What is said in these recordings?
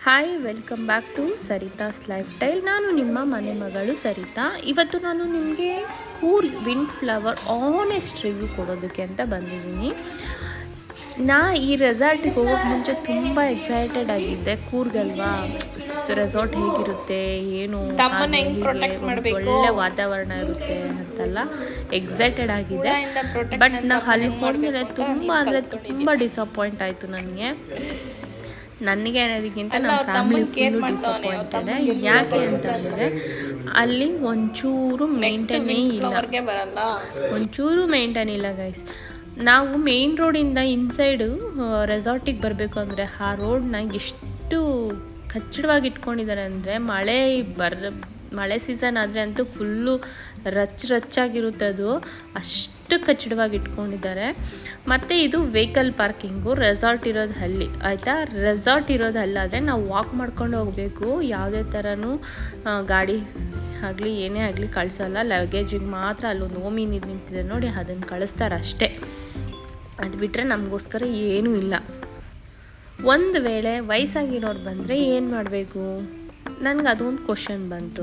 Hi, welcome back to Sarita's lifestyle. ನಾನು ನಿಮ್ಮ ಮನೆ ಮಗಳು ಸರಿತಾ. ಇವತ್ತು ನಾನು ನಿಮಗೆ Coorg wind flower honest review ಕೊಡೋದಕ್ಕೆ ಅಂತ ಬಂದಿದ್ದೀನಿ. ನಾ ಈ ರೆಸಾರ್ಟಿಗೆ ಹೋಗೋಕ್ಕೆ ಮುಂಚೆ ತುಂಬ ಎಕ್ಸೈಟೆಡ್ ಆಗಿದ್ದೆ. ಕೂರ್ಗಲ್ವಾ, ರೆಸಾರ್ಟ್ ಹೇಗಿರುತ್ತೆ, ಏನು ಒಳ್ಳೆ ವಾತಾವರಣ ಇರುತ್ತೆ ಅಂತೆಲ್ಲ ಎಕ್ಸೈಟೆಡ್ ಆಗಿದೆ. ಬಟ್ ನಾವು ಅಲ್ಲಿ ಹೋದ್ಮೇಲೆ ತುಂಬ ಡಿಸಪಾಯಿಂಟ್ ಆಯಿತು ನನಗೆ ಅನ್ನೋದಕ್ಕಿಂತ ನಮ್ಮ ಫ್ಯಾಮಿಲಿ ಫುಲ್ಲು ಡಿಸಪಾಯಿಂಟೆಡ್. ಯಾಕೆ ಅಂತಂದರೆ ಅಲ್ಲಿ ಒಂಚೂರು ಮೇಂಟೈನ್ ಇಲ್ಲ ಗೈಸ್. ನಾವು ಮೇನ್ ರೋಡಿಂದ ಇನ್ಸೈಡು ರೆಸಾರ್ಟಿಗೆ ಬರಬೇಕು ಅಂದರೆ ಆ ರೋಡ್ನ ಎಷ್ಟು ಕಚ್ಚಡವಾಗಿ ಇಟ್ಕೊಂಡಿದ್ದಾರೆ ಅಂದರೆ ಮಳೆ ಸೀಸನ್ ಆದರೆ ಅಂತೂ ಫುಲ್ಲು ರಚ್ಚಾಗಿರುತ್ತೆ. ಅದು ಅಷ್ಟು ಕಚ್ಚಡವಾಗಿ ಇಟ್ಕೊಂಡಿದ್ದಾರೆ. ಮತ್ತು ಇದು ವೆಹಿಕಲ್ ಪಾರ್ಕಿಂಗು. ರೆಸಾರ್ಟ್ ಇರೋದು ಅಲ್ಲಿ ಆಯಿತಾ. ರೆಸಾರ್ಟ್ ಇರೋದು ಅಲ್ಲಾದರೆ ನಾವು ವಾಕ್ ಮಾಡ್ಕೊಂಡು ಹೋಗಬೇಕು. ಯಾವುದೇ ಥರನೂ ಗಾಡಿ ಆಗಲಿ ಏನೇ ಆಗಲಿ ಕಳಿಸಲ್ಲ. ಲಗೇಜಿಗೆ ಮಾತ್ರ ಅಲ್ಲೊಂದು ಓಮಿನಿ ನಿಂತಿದೆ ನೋಡಿ, ಅದನ್ನು ಕಳಿಸ್ತಾರೆ ಅಷ್ಟೇ. ಅದು ಬಿಟ್ಟರೆ ನಮಗೋಸ್ಕರ ಏನೂ ಇಲ್ಲ. ಒಂದು ವೇಳೆ ವಯಸ್ಸಾಗಿರೋರು ಬಂದರೆ ಏನು ಮಾಡಬೇಕು, ನನಗೆ ಅದೊಂದು ಕ್ವಶನ್ ಬಂತು.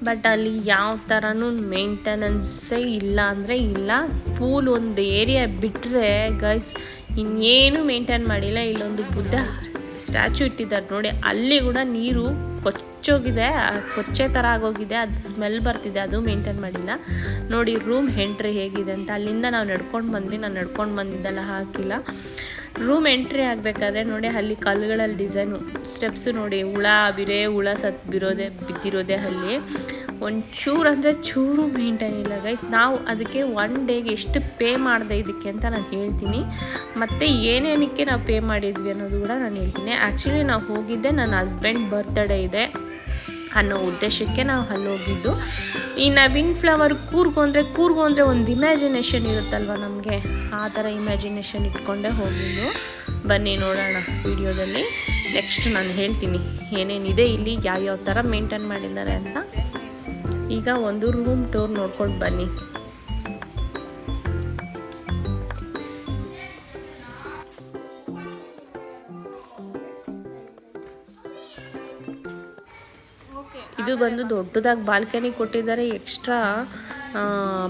ಬಟ್ ಅಲ್ಲಿ ಯಾವ ಥರನೂ ಮೇಂಟೆನೆನ್ಸೇ ಇಲ್ಲ ಅಂದರೆ ಇಲ್ಲ. ಪೂಲ್ ಒಂದು ಏರಿಯಾ ಬಿಟ್ಟರೆ ಗೈಸ್ ಇನ್ನೇನು ಮೇಂಟೈನ್ ಮಾಡಿಲ್ಲ. ಇಲ್ಲೊಂದು ಬುದ್ಧ ಸ್ಟ್ಯಾಚ್ಯೂ ಇಟ್ಟಿದ್ದಾರೆ ನೋಡಿ, ಅಲ್ಲಿ ಕೂಡ ನೀರು ಕೊಚ್ಚೋಗಿದೆ, ಕೊಚ್ಚೆ ಥರ ಆಗೋಗಿದೆ, ಅದು ಸ್ಮೆಲ್ ಬರ್ತಿದೆ, ಅದು ಮೇಂಟೈನ್ ಮಾಡಿಲ್ಲ ನೋಡಿ. ರೂಮ್ ಎಂಟ್ರಿ ಹೇಗಿದೆ ಅಂತ ಅಲ್ಲಿಂದ ನಾವು ನಡ್ಕೊಂಡು ಬಂದ್ವಿ. ನಾನು ನಡ್ಕೊಂಡು ಬಂದಿದ್ದೆಲ್ಲ ಹಾಕಿಲ್ಲ. ರೂಮ್ ಎಂಟ್ರಿ ಆಗಬೇಕಾದ್ರೆ ನೋಡಿ, ಅಲ್ಲಿ ಕಲ್ಲುಗಳಲ್ಲಿ ಡಿಸೈನು, ಸ್ಟೆಪ್ಸು ನೋಡಿ, ಹುಳ ಬಿದ್ದಿರೋದೇ ಅಲ್ಲಿ. ಒಂಚೂರು ಅಂದರೆ ಚೂರು ಮೇಂಟೈನ್ ಇಲ್ಲ ಗೈಸ್. ನಾವು ಅದಕ್ಕೆ ಒನ್ ಡೇಗೆ ಎಷ್ಟು ಪೇ ಮಾಡಿದೆ ಇದಕ್ಕೆ ಅಂತ ನಾನು ಹೇಳ್ತೀನಿ. ಮತ್ತು ಏನೇನಕ್ಕೆ ನಾವು ಪೇ ಮಾಡಿದ್ವಿ ಅನ್ನೋದು ಕೂಡ ನಾನು ಹೇಳ್ತೀನಿ. ಆ್ಯಕ್ಚುಲಿ ನಾವು ಹೋಗಿದ್ದೆ ನನ್ನ ಹಸ್ಬೆಂಡ್ ಬರ್ತ್ಡೇ ಇದೆ ಅನ್ನೋ ಉದ್ದೇಶಕ್ಕೆ ನಾವು ಅಲ್ಲಿ ಹೋಗಿದ್ದು. ಈ ವಿಂಡ್ ಫ್ಲವರ್ ಕೂರ್ಗು ಅಂದರೆ ಒಂದು ಇಮ್ಯಾಜಿನೇಷನ್ ಇರುತ್ತಲ್ವ ನಮಗೆ, ಆ ಥರ ಇಮ್ಯಾಜಿನೇಷನ್ ಇಟ್ಕೊಂಡೇ ಹೋಗಿದ್ದು. ಬನ್ನಿ ನೋಡೋಣ ವಿಡಿಯೋದಲ್ಲಿ. ನೆಕ್ಸ್ಟ್ ನಾನು ಹೇಳ್ತೀನಿ ಏನೇನಿದೆ ಇಲ್ಲಿ, ಯಾವ್ಯಾವ ಥರ ಮೇಂಟೈನ್ ಮಾಡಿದ್ದಾರೆ ಅಂತ. ಈಗ ಒಂದು ರೂಮ್ ಟೂರ್ ನೋಡ್ಕೊಂಡು ಬನ್ನಿ. ಇದು ಬಂದು ದೊಡ್ಡದಾಗಿ ಬಾಲ್ಕನಿ ಕೊಟ್ಟಿದ್ದಾರೆ. ಎಕ್ಸ್ಟ್ರಾ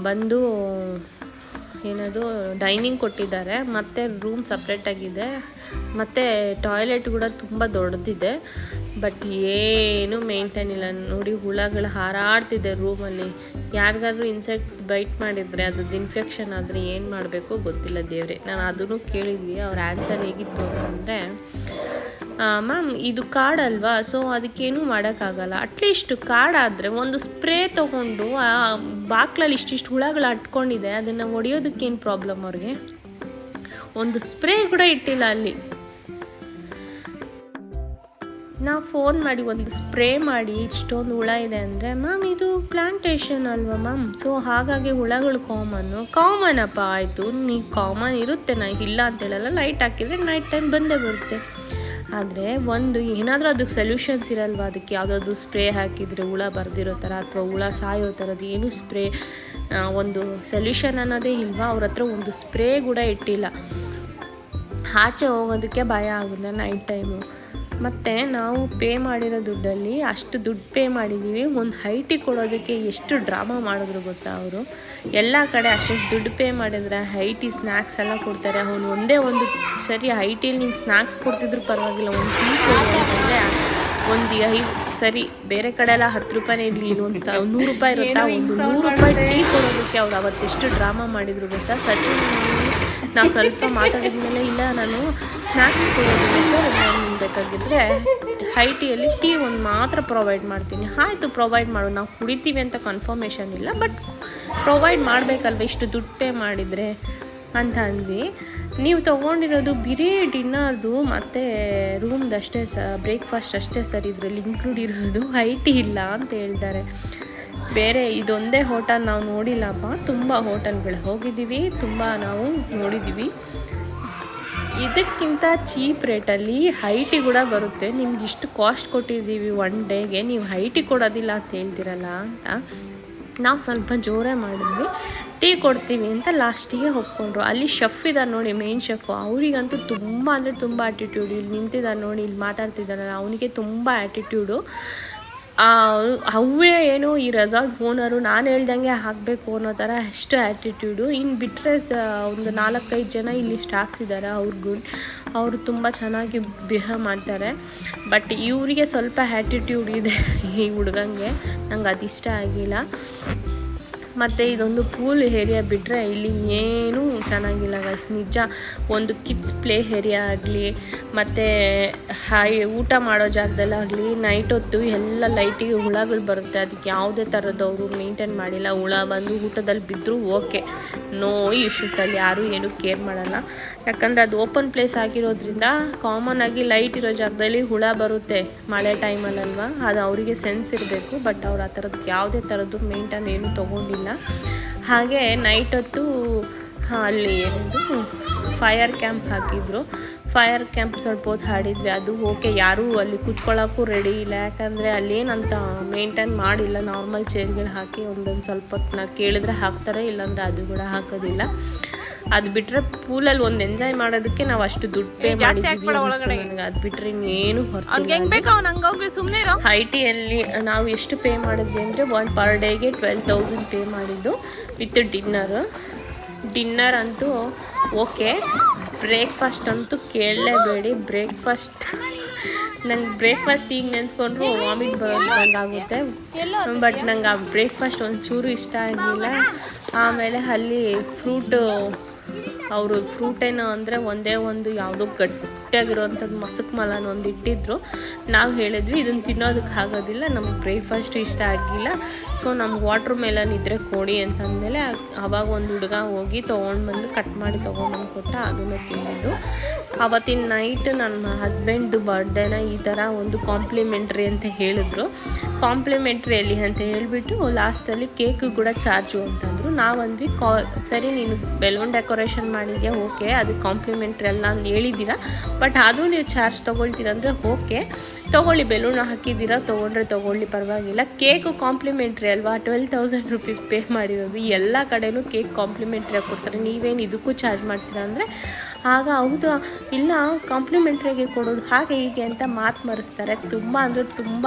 ಬಂದು ಏನದು ಡೈನಿಂಗ್ ಕೊಟ್ಟಿದ್ದಾರೆ. ಮತ್ತು ರೂಮ್ ಸಪ್ರೇಟಾಗಿದೆ. ಮತ್ತು ಟಾಯ್ಲೆಟ್ ಕೂಡ ತುಂಬ ದೊಡ್ಡದಿದೆ. ಬಟ್ ಏನು ಮೇಂಟೈನ್ ಇಲ್ಲ ನೋಡಿ. ಹುಳಗಳು ಹಾರಾಡ್ತಿದೆ ರೂಮಲ್ಲಿ. ಯಾರಿಗಾದ್ರೂ ಇನ್ಸೆಕ್ಟ್ ಬೈಟ್ ಮಾಡಿದರೆ ಅದ್ರದ್ದು ಇನ್ಫೆಕ್ಷನ್ ಆದರೆ ಏನು ಮಾಡಬೇಕು ಗೊತ್ತಿಲ್ಲ ದೇವ್ರೆ. ನಾನು ಅದನ್ನು ಕೇಳಿದ್ವಿ. ಅವ್ರ ಆನ್ಸರ್ ಹೇಗಿತ್ತು ಅಂತಂದರೆ, ಮ್ಯಾಮ್ ಇದು ಕಾಡಲ್ವಾ, ಸೊ ಅದಕ್ಕೇನು ಮಾಡೋಕ್ಕಾಗಲ್ಲ. ಅಟ್ಲೀಸ್ಟ್ ಕಾಡಾದರೆ ಒಂದು ಸ್ಪ್ರೇ ತೊಗೊಂಡು ಆ ಬಾಕ್ಲಲ್ಲಿ ಇಷ್ಟಿಷ್ಟು ಹುಳಗಳು ಅಂಟ್ಕೊಂಡಿದೆ, ಅದನ್ನು ಹೊಡೆಯೋದಕ್ಕೇನು ಪ್ರಾಬ್ಲಮ್ ಅವ್ರಿಗೆ. ಒಂದು ಸ್ಪ್ರೇ ಕೂಡ ಇಟ್ಟಿಲ್ಲ ಅಲ್ಲಿ. ನಾವು ಫೋನ್ ಮಾಡಿ ಒಂದು ಸ್ಪ್ರೇ ಮಾಡಿ ಇಷ್ಟೊಂದು ಹುಳ ಇದೆ ಅಂದರೆ, ಮ್ಯಾಮ್ ಇದು ಪ್ಲಾಂಟೇಶನ್ ಅಲ್ವಾ ಮ್ಯಾಮ್, ಸೊ ಹಾಗಾಗಿ ಹುಳಗಳು ಕಾಮನ್ ಅಪ್ಪ. ಆಯಿತು, ನೀವು ಕಾಮನ್ ಇರುತ್ತೆ, ನಾನು ಇಲ್ಲ ಅಂತ ಹೇಳಲ್ಲ. ಲೈಟ್ ಹಾಕಿದರೆ ನೈಟ್ ಟೈಮ್ ಬಂದೇ ಬರುತ್ತೆ. ಆದರೆ ಒಂದು ಏನಾದರೂ ಅದಕ್ಕೆ ಸೊಲ್ಯೂಷನ್ಸ್ ಇರಲ್ವ, ಅದಕ್ಕೆ ಯಾವುದಾದ್ರು ಸ್ಪ್ರೇ ಹಾಕಿದರೆ ಹುಳ ಬರ್ದಿರೋ ಥರ ಅಥವಾ ಹುಳ ಸಾಯೋ ಥರದ್ದು ಏನು ಸ್ಪ್ರೇ, ಒಂದು ಸೊಲ್ಯೂಷನ್ ಅನ್ನೋದೇ ಇಲ್ವಾ. ಅವ್ರ ಹತ್ರ ಒಂದು ಸ್ಪ್ರೇ ಕೂಡ ಇಟ್ಟಿಲ್ಲ. ಆಚೆ ಹೋಗೋದಕ್ಕೆ ಭಯ ಆಗುತ್ತೆ ನೈಟ್ ಟೈಮು. ಮತ್ತು ನಾವು ಪೇ ಮಾಡಿರೋ ದುಡ್ಡಲ್ಲಿ ಅಷ್ಟು ದುಡ್ಡು ಪೇ ಮಾಡಿದ್ದೀವಿ. ಒಂದು ಹೈಟಿಗೆ ಕೊಡೋದಕ್ಕೆ ಎಷ್ಟು ಡ್ರಾಮಾ ಮಾಡಿದ್ರು ಗೊತ್ತಾ ಅವರು. ಎಲ್ಲ ಕಡೆ ಅಷ್ಟಷ್ಟು ದುಡ್ಡು ಪೇ ಮಾಡಿದ್ರೆ ಹೈಟಿ ಸ್ನ್ಯಾಕ್ಸ್ ಎಲ್ಲ ಕೊಡ್ತಾರೆ. ಅವನು ಒಂದೇ ಒಂದು ಸರಿ ಹೈಟಿಲಿ ನೀನು ಸ್ನ್ಯಾಕ್ಸ್ ಕೊಡ್ತಿದ್ರು ಪರವಾಗಿಲ್ಲ, ಒಂದು ಟೀ ಕೊಡೋದಂದರೆ ಸರಿ. ಬೇರೆ ಕಡೆ ಎಲ್ಲ 10 ರೂಪಾಯಿನೇ ಇರಲಿ, ಇಲ್ಲೊಂದು 100 ರೂಪಾಯಿ ಇರುತ್ತಾ, ಒಂದು 100 ರೂಪಾಯಿ ಟೀ ಕೊಡೋದಕ್ಕೆ ಅವ್ರು ಅವತ್ತೆಷ್ಟು ಡ್ರಾಮಾ ಮಾಡಿದ್ರು ಗೊತ್ತಾ. ಸಚಿನ್ ನಾವು ಸ್ವಲ್ಪ ಮಾತಾಡಿದ್ಮೇಲೆ, ಇಲ್ಲ ನಾನು ಸ್ನ್ಯಾಕ್ಸ್ ಕೊಡೋದಕ್ಕೆ ನಾನು ಬೇಕಾಗಿದ್ದರೆ ಹೈಟಿಯಲ್ಲಿ ಟೀ ಒಂದು ಮಾತ್ರ ಪ್ರೊವೈಡ್ ಮಾಡ್ತೀನಿ. ಆಯಿತು, ಪ್ರೊವೈಡ್ ಮಾಡು, ನಾವು ಕುಡಿತೀವಿ ಅಂತ ಕನ್ಫರ್ಮೇಷನ್ ಇಲ್ಲ, ಬಟ್ ಪ್ರೊವೈಡ್ ಮಾಡಬೇಕಲ್ವ ಇಷ್ಟು ದುಡ್ಡು ಪೇ ಮಾಡಿದರೆ ಅಂತ ಅಂದ್ವಿ. ನೀವು ತೊಗೊಂಡಿರೋದು ಬರೀ ಡಿನ್ನರ್ದು ಮತ್ತು ರೂಮ್ದಷ್ಟೇ ಬ್ರೇಕ್ಫಾಸ್ಟ್ ಅಷ್ಟೇ ಸರ್, ಇದರಲ್ಲಿ ಇನ್ಕ್ಲೂಡ್ ಇರೋದು ಹೈಟಿ ಇಲ್ಲ ಅಂತ ಹೇಳ್ತಾರೆ. ಬೇರೆ ಇದೊಂದೇ ಹೋಟೆಲ್ ನಾವು ನೋಡಿಲ್ಲಪ್ಪ, ತುಂಬ ಹೋಟೆಲ್ಗಳು ಹೋಗಿದ್ದೀವಿ, ತುಂಬ ನಾವು ನೋಡಿದ್ದೀವಿ. ಇದಕ್ಕಿಂತ ಚೀಪ್ ರೇಟಲ್ಲಿ ಹೈಟಿ ಕೂಡ ಬರುತ್ತೆ. ನಿಮ್ಗೆ ಇಷ್ಟು ಕಾಸ್ಟ್ ಕೊಟ್ಟಿದ್ದೀವಿ ಒನ್ ಡೇಗೆ, ನೀವು ಹೈಟಿ ಕೊಡೋದಿಲ್ಲ ಅಂತ ಹೇಳ್ತಿರಲ್ಲ ಅಂತ ನಾವು ಸ್ವಲ್ಪ ಜೋರೇ ಮಾಡಿದ್ವಿ. ಟೀ ಕೊಡ್ತೀವಿ ಅಂತ ಲಾಸ್ಟಿಗೆ ಒಪ್ಕೊಂಡ್ರು. ಅಲ್ಲಿ ಶೆಫ್ ಇದ್ದಾರೆ ನೋಡಿ, ಮೇನ್ ಶೆಫು, ಅವರಿಗಂತೂ ತುಂಬ ಅಂದರೆ ತುಂಬ ಆ್ಯಟಿಟ್ಯೂಡ್. ಇಲ್ಲಿ ನಿಂತಿದ್ದಾರೆ ನೋಡಿ, ಇಲ್ಲಿ ಮಾತಾಡ್ತಿದ್ದಾರಲ್ಲ, ಅವನಿಗೆ ತುಂಬ ಆ್ಯಟಿಟ್ಯೂಡು. ಅವೇ ಏನು ಈ ರೆಸಾರ್ಟ್ ಓನರು ನಾನು ಹೇಳ್ದಂಗೆ ಹಾಕಬೇಕು ಅನ್ನೋ ಥರ ಅಷ್ಟು ಆ್ಯಟಿಟ್ಯೂಡು. ಇನ್ನು ಬಿಟ್ಟರೆ ಒಂದು 4-5 ಜನ ಇಲ್ಲಿ ಸ್ಟಾಫ್ಸ್ ಇದ್ದಾರೆ, ಅವರು ತುಂಬ ಚೆನ್ನಾಗಿ ಬಿಹೇವ್ ಮಾಡ್ತಾರೆ. ಬಟ್ ಇವರಿಗೆ ಸ್ವಲ್ಪ ಆ್ಯಟಿಟ್ಯೂಡ್ ಇದೆ ಈ ಹುಡುಗಂಗೆ, ನಂಗೆ ಅದು ಇಷ್ಟ ಆಗಿಲ್ಲ. ಮತ್ತು ಇದೊಂದು ಪೂಲ್ ಏರಿಯಾ ಬಿಟ್ಟರೆ ಇಲ್ಲಿ ಏನೂ ಚೆನ್ನಾಗಿಲ್ಲ ಗೈಸ್, ನಿಜ. ಒಂದು ಕಿಡ್ಸ್ ಪ್ಲೇ ಏರಿಯಾ ಆಗಲಿ, ಮತ್ತು ಊಟ ಮಾಡೋ ಜಾಗದಲ್ಲಾಗಲಿ ನೈಟ್ ಹೊತ್ತು ಎಲ್ಲ ಲೈಟಿಗೆ ಹುಳಗಳು ಬರುತ್ತೆ, ಅದಕ್ಕೆ ಯಾವುದೇ ಥರದವರು ಮೇಂಟೈನ್ ಮಾಡಿಲ್ಲ. ಹುಳ ಬಂದು ಊಟದಲ್ಲಿ ಬಿದ್ದರೂ ಓಕೆ, ನೋ ಇಶ್ಯೂಸ್, ಅಲ್ಲಿ ಯಾರೂ ಏನೂ ಕೇರ್ ಮಾಡೋಲ್ಲ. ಯಾಕಂದರೆ ಅದು ಓಪನ್ ಪ್ಲೇಸ್ ಆಗಿರೋದ್ರಿಂದ ಕಾಮನ್ ಆಗಿ ಲೈಟ್ ಇರೋ ಜಾಗದಲ್ಲಿ ಹುಳ ಬರುತ್ತೆ ಮಳೆ ಟೈಮಲ್ಲಲ್ವ, ಅದು ಅವರಿಗೆ ಸೆನ್ಸ್ ಇರಬೇಕು. ಬಟ್ ಅವ್ರು ಆ ಥರದ್ದು ಯಾವುದೇ ಥರದ್ದು ಮೇಂಟೈನ್ ಏನೂ ತೊಗೊಂಡಿಲ್ಲ. ಹಾಗೆ ನೈಟ್ ಹೊತ್ತು ಅಲ್ಲಿ ಏನದು ಫೈರ್ ಕ್ಯಾಂಪ್ ಹಾಕಿದ್ರು. ಫೈರ್ ಕ್ಯಾಂಪ್ ಸ್ವಲ್ಪ ಹೊತ್ತು ಹಾಡಿದ್ವಿ, ಅದು ಓಕೆ. ಯಾರೂ ಅಲ್ಲಿ ಕೂತ್ಕೊಳ್ಳೋಕ್ಕೂ ರೆಡಿ ಇಲ್ಲ, ಯಾಕಂದರೆ ಅಲ್ಲೇನಂತ ಮೇಂಟೈನ್ ಮಾಡಿಲ್ಲ. ನಾರ್ಮಲ್ ಚೇರ್ಗಳು ಹಾಕಿ ಒಂದೊಂದು ಸ್ವಲ್ಪ ಹೊತ್ತು ಕೇಳಿದ್ರೆ ಹಾಕ್ತಾರೆ, ಇಲ್ಲಾಂದರೆ ಅದು ಕೂಡ ಹಾಕೋದಿಲ್ಲ. ಅದು ಬಿಟ್ಟರೆ ಪೂಲಲ್ಲಿ ಒಂದು ಎಂಜಾಯ್ ಮಾಡೋದಕ್ಕೆ ನಾವು ಅಷ್ಟು ದುಡ್ಡು ಪೇ ಮಾಡಿದ್ವಿ. ನನಗೆ ಅದು ಬಿಟ್ಟರೆ ಇನ್ನೇನು ಹೊರತು. ಐಟಿಯಲ್ಲಿ ನಾವು ಎಷ್ಟು ಪೇ ಮಾಡಿದ್ವಿ ಅಂದರೆ ಪರ್ ಡೇಗೆ 12,000 ಪೇ ಮಾಡಿದ್ದು ವಿತ್ ಡಿನ್ನರ್ ಅಂತೂ ಓಕೆ. ಬ್ರೇಕ್ಫಾಸ್ಟ್ ಅಂತೂ ಕೇಳಲೇಬೇಡಿ. ನಂಗೆ ಬ್ರೇಕ್ಫಾಸ್ಟ್ ಈಗ ನೆನೆಸ್ಕೊಂಡ್ರು ವಾಮಿಟ್ ಬರೋದಂಗಾಗುತ್ತೆ. ಬಟ್ ನಂಗೆ ಆ ಬ್ರೇಕ್ಫಾಸ್ಟ್ ಒಂಚೂರು ಇಷ್ಟ ಆಗಿಲ್ಲ. ಆಮೇಲೆ ಅಲ್ಲಿ ಅವರು ಫ್ರೂಟೇನು ಅಂದರೆ ಒಂದೇ ಒಂದು ಯಾವುದೋ ಗಟ್ಟಿಯಾಗಿರೋವಂಥದ್ದು ಮಸಕ್ ಮಲನ ಒಂದು ಇಟ್ಟಿದ್ರು. ನಾವು ಹೇಳಿದ್ವಿ ಇದನ್ನು ತಿನ್ನೋದಕ್ಕೆ ಆಗೋದಿಲ್ಲ, ನಮ್ಗೆ ಬ್ರೇಕ್ಫಾಸ್ಟು ಇಷ್ಟ ಆಗಿಲ್ಲ, ಸೊ ನಮ್ಗೆ ವಾಟ್ರ್ ಮೆಲನ್ ಇದ್ದರೆ ಕೊಡಿ ಅಂತಂದಮೇಲೆ ಆವಾಗ ಒಂದು ಹುಡುಗ ಹೋಗಿ ತೊಗೊಂಡ್ಬಂದು ಕಟ್ ಮಾಡಿ ತೊಗೊಂಡ್ಬಂದು ಕೊಟ್ಟ, ಅದನ್ನು ತಿಂದಿದ್ದು. ಆವತ್ತಿನ ನೈಟ್ ನನ್ನ ಹಸ್ಬೆಂಡು ಬರ್ಡೇನ ಈ ಥರ ಒಂದು ಕಾಂಪ್ಲಿಮೆಂಟ್ರಿ ಅಂತ ಹೇಳಿದ್ರು. ಕಾಂಪ್ಲಿಮೆಂಟ್ರಿಯಲ್ಲಿ ಅಂತ ಹೇಳಿಬಿಟ್ಟು ಲಾಸ್ಟಲ್ಲಿ ಕೇಕು ಕೂಡ ಚಾರ್ಜು ಅಂತಂದರು. ನಾವಂದ್ವಿ ಸರಿ, ನೀನು ಬೆಲೂನ್ ಡೆಕೋರೇಷನ್ ಮಾಡಿದ್ಯಾ, ಓಕೆ, ಅದು ಕಾಂಪ್ಲಿಮೆಂಟ್ರಿ ಅಲ್ಲ ಅಂತ ಹೇಳಿದ್ದೀರಾ, ಬಟ್ ಆದರೂ ನೀವು ಚಾರ್ಜ್ ತೊಗೊಳ್ತೀರಂದರೆ ಓಕೆ, ತೊಗೊಳ್ಳಿ, ಬೆಲೂನ್ ಹಾಕಿದ್ದೀರಾ, ತೊಗೊಳ್ಳಿ, ಪರವಾಗಿಲ್ಲ. ಕೇಕು ಕಾಂಪ್ಲಿಮೆಂಟ್ರಿ ಅಲ್ವಾ, 12,000 ರೂಪೀಸ್ ಪೇ ಮಾಡಿರೋದು. ಎಲ್ಲ ಕಡೆಯೂ ಕೇಕ್ ಕಾಂಪ್ಲಿಮೆಂಟ್ರಿಯಾಗಿ ಕೊಡ್ತಾರೆ, ನೀವೇನು ಇದಕ್ಕೂ ಚಾರ್ಜ್ ಮಾಡ್ತೀರಾ ಅಂದರೆ, ಆಗ ಹೌದು, ಇಲ್ಲ ಕಾಂಪ್ಲಿಮೆಂಟ್ರಿಯಾಗಿ ಕೊಡೋದು ಹಾಗೆ ಹೀಗೆ ಅಂತ ಮಾತು ಮರೆಸ್ತಾರೆ. ತುಂಬ ಅಂದರೆ ತುಂಬ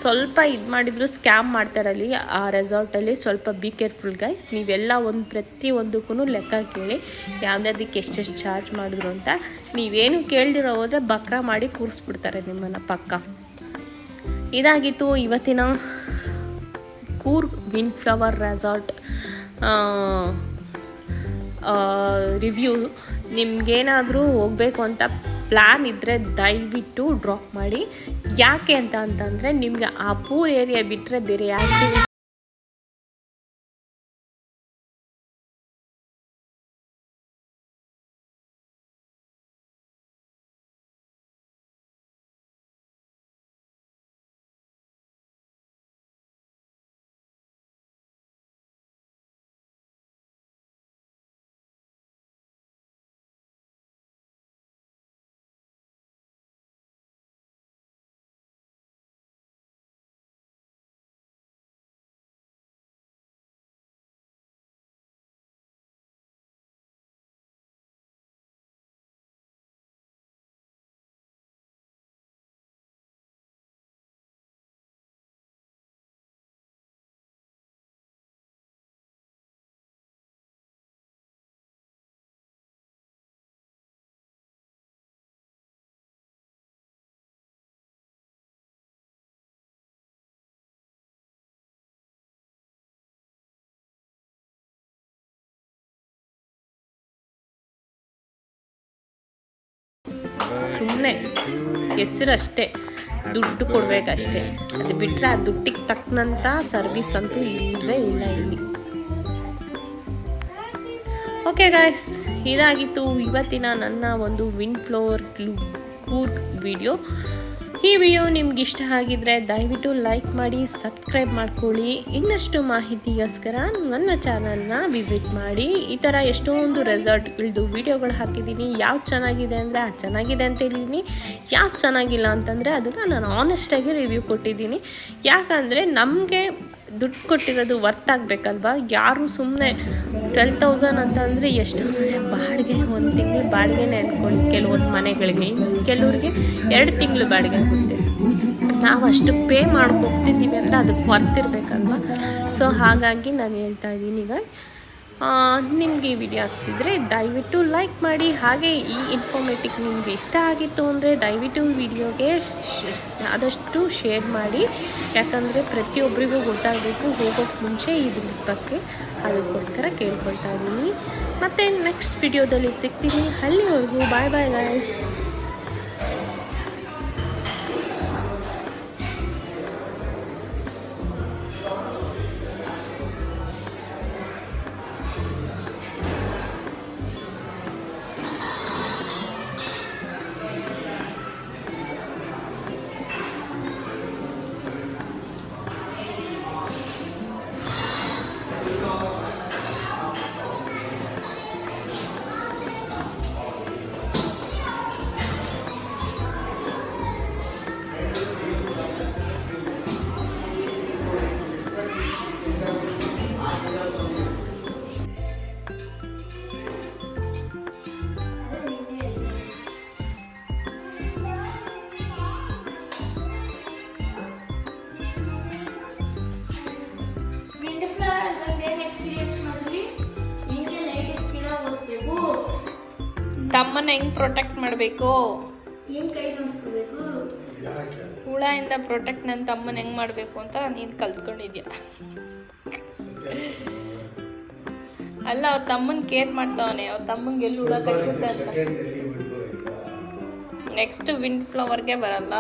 ಸ್ವಲ್ಪ ಇದು ಮಾಡಿದ್ರು ಸ್ಕ್ಯಾಮ್ ಮಾಡ್ತಾರಲ್ಲಿ ಆ ರೆಸಾರ್ಟಲ್ಲಿ. ಸ್ವಲ್ಪ ಬಿ ಕೇರ್ಫುಲ್ ಗೈಸ್. ನೀವೆಲ್ಲ ಪ್ರತಿಯೊಂದಕ್ಕೂ ಲೆಕ್ಕ ಕೇಳಿ ಯಾವುದಕ್ಕೆ ಎಷ್ಟೆಷ್ಟು ಚಾರ್ಜ್ ಮಾಡಿದ್ರು ಅಂತ. ನೀವೇನು ಕೇಳ್ದಿರೋ ಹೋದರೆ ಬಕ್ರಾ ಮಾಡಿ ಕೂರಿಸ್ಬಿಡ್ತಾರೆ ನಿಮ್ಮನ್ನು ಪಕ್ಕ. ಇದಾಗಿತ್ತು ಇವತ್ತಿನ Coorg wind flower resort review. ನಿಮಗೇನಾದರೂ ಹೋಗಬೇಕು ಅಂತ ಪ್ಲ್ಯಾನ್ ಇದ್ದರೆ ದಯವಿಟ್ಟು ಡ್ರಾಪ್ ಮಾಡಿ. ಯಾಕೆ ಅಂತಂದರೆ ನಿಮ್ಗೆ ಆ ಪೂಲ್ ಏರಿಯಾ ಬಿಟ್ಟರೆ ಬೇರೆ ಆ್ಯಕ್ಟಿವಿಟಿ ಸುಮ್ಮನೆ ಹೆಸರಷ್ಟೇ, ದುಡ್ಡು ಕೊಡಬೇಕಷ್ಟೇ. ಅದು ಬಿಟ್ಟರೆ ಆ ದುಡ್ಡಿಗೆ ತಕ್ಕನಂಥ ಸರ್ವಿಸ್ ಅಂತೂ ಇಲ್ಲವೇ ಇಲ್ಲ ಇಲ್ಲಿ. ಓಕೆ ಗಾಯ್ಸ್, ಇದಾಗಿತ್ತು ಇವತ್ತಿನ ನನ್ನ ಒಂದು ವಿಂಡ್ ಫ್ಲವರ್ ಕೂರ್ಗ್ ವಿಡಿಯೋ. ಈ ವಿಡಿಯೋ ನಿಮ್ಗೆ ಇಷ್ಟ ಆಗಿದ್ರೆ ದಯವಿಟ್ಟು ಲೈಕ್ ಮಾಡಿ, ಸಬ್ಸ್ಕ್ರೈಬ್ ಮಾಡ್ಕೊಳ್ಳಿ. ಇನ್ನಷ್ಟು ಮಾಹಿತಿಗೋಸ್ಕರ ನನ್ನ ಚಾನಲ್ನ ವಿಸಿಟ್ ಮಾಡಿ. ಈ ಥರ ಎಷ್ಟೊಂದು ರೆಸಾರ್ಟ್ಗಳದ್ದು ವಿಡಿಯೋಗಳು ಹಾಕಿದ್ದೀನಿ. ಯಾವ್ದು ಚೆನ್ನಾಗಿದೆ ಅಂದರೆ ಅದು ಚೆನ್ನಾಗಿದೆ ಅಂತ ಹೇಳಿದ್ದೀನಿ, ಯಾವ್ದು ಚೆನ್ನಾಗಿಲ್ಲ ಅಂತಂದರೆ ಅದನ್ನು ನಾನು ಆನೆಸ್ಟಾಗಿ ರಿವ್ಯೂ ಕೊಟ್ಟಿದ್ದೀನಿ. ಯಾಕಂದರೆ ನಮಗೆ ದುಡ್ಡು ಕೊಟ್ಟಿರೋದು ವರ್ತ್ ಆಗಬೇಕಲ್ವಾ. ಯಾರು ಸುಮ್ಮನೆ 12,000 ಅಂತ ಅಂದರೆ ಎಷ್ಟು ಬಾಡಿಗೆ, ಒಂದು ತಿಂಗಳು ಬಾಡಿಗೆನೇ ಅಂದ್ಕೊಳ್ಳಿ ಕೆಲವೊಂದು ಮನೆಗಳಿಗೆ, ಕೆಲವ್ರಿಗೆ 2 ತಿಂಗಳು ಬಾಡಿಗೆ ಆಗುತ್ತೆ. ನಾವು ಅಷ್ಟು ಪೇ ಹೋಗ್ತಿದ್ದೀವಿ ಅಂದರೆ ಅದಕ್ಕೆ ವರ್ತ್ ಇರಬೇಕಲ್ವ. ಸೊ ಹಾಗಾಗಿ ನಾನು ಹೇಳ್ತಾ ಇದ್ದೀನಿ. ಈಗ ನಿಮಗೆ ಈ ವಿಡಿಯೋ ಆಗ್ತಿದ್ರೆ ದಯವಿಟ್ಟು ಲೈಕ್ ಮಾಡಿ. ಹಾಗೆ ಈ ಇನ್ಫಾರ್ಮೇಟಿವ್ ನಿಮಗೆ ಇಷ್ಟ ಆಗಿತ್ತು ಅಂದರೆ ದಯವಿಟ್ಟು ವಿಡಿಯೋಗೆ ಆದಷ್ಟು ಶೇರ್ ಮಾಡಿ. ಯಾಕಂದರೆ ಪ್ರತಿಯೊಬ್ಬರಿಗೂ ಗೊತ್ತಾಗಬೇಕು ಹೋಗೋಕ್ಕೆ ಮುಂಚೆ ಇದ್ರ ಬಗ್ಗೆ. ಅದಕ್ಕೋಸ್ಕರ ಕೇಳ್ಕೊಳ್ತಾ ಇದ್ದೀನಿ. ಮತ್ತು ನೆಕ್ಸ್ಟ್ ವಿಡಿಯೋದಲ್ಲಿ ಸಿಗ್ತೀನಿ. ಅಲ್ಲಿವರೆಗೂ ಬಾಯ್ ಬಾಯ್ ಗೈಸ್. ತಮ್ಮನ್ನ ಹೆಂಗ್ ಪ್ರೊಟೆಕ್ಟ್ ಮಾಡಬೇಕು, ಹುಳದಿಂದ ಪ್ರೊಟೆಕ್ಟ್ ನನ್ನ ತಮ್ಮನ ಹೆಂಗ್ ಮಾಡಬೇಕು ಅಂತ ನೀನು ಕಲ್ತ್ಕೊಂಡಿದ್ಯಾ. ಅಲ್ಲ, ಅವ್ರ ತಮ್ಮನ ಕೇರ್ ಮಾಡ್ತಾವನೆ. ಅವ್ರ ತಮ್ಮಂಗೆ ಎಲ್ಲಿ ಹುಳ ಕಚ್ಚುತ್ತೆ ಅಂತ. ನೆಕ್ಸ್ಟ್ ವಿಂಡ್ ಫ್ಲವರ್ಗೆ ಬರಲ್ಲ.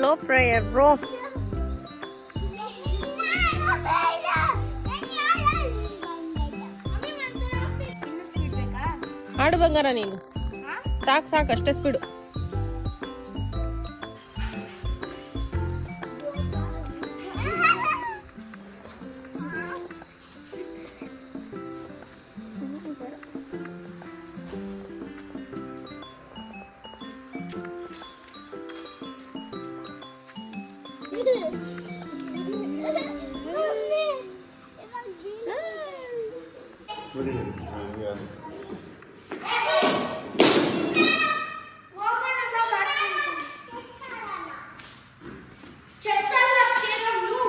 Low prayer, bro. ಆಡು ಬಂಗಾರ ನೀನು. ಸಾಕು ಅಷ್ಟೇ ಸ್ಪೀಡು. What is it?